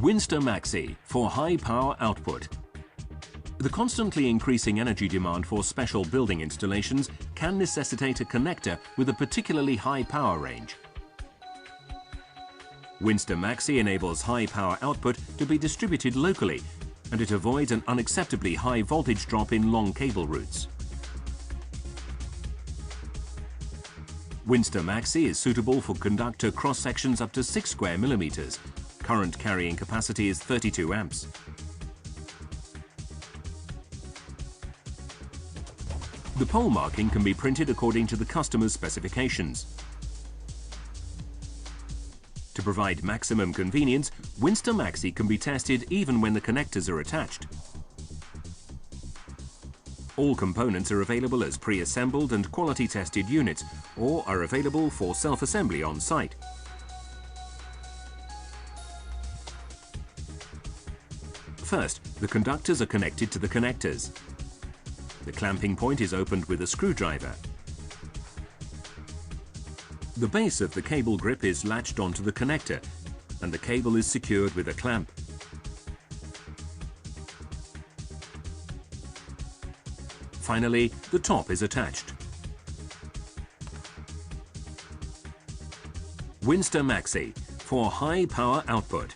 WINSTA MAXI for high power output. The constantly increasing energy demand for special building installations can necessitate a connector with a particularly high power range. WINSTA MAXI enables high power output to be distributed locally, and it avoids an unacceptably high voltage drop in long cable routes. WINSTA MAXI is suitable for conductor cross-sections up to 6 square millimeters. Current carrying capacity is 32 amps. The pole marking can be printed according to the customer's specifications. To provide maximum convenience, WINSTA MAXI can be tested even when the connectors are attached. All components are available as pre-assembled and quality-tested units, or are available for self-assembly on site. First, the conductors are connected to the connectors. The clamping point is opened with a screwdriver. The base of the cable grip is latched onto the connector, and the cable is secured with a clamp. Finally, the top is attached. WINSTA MAXI for high power output.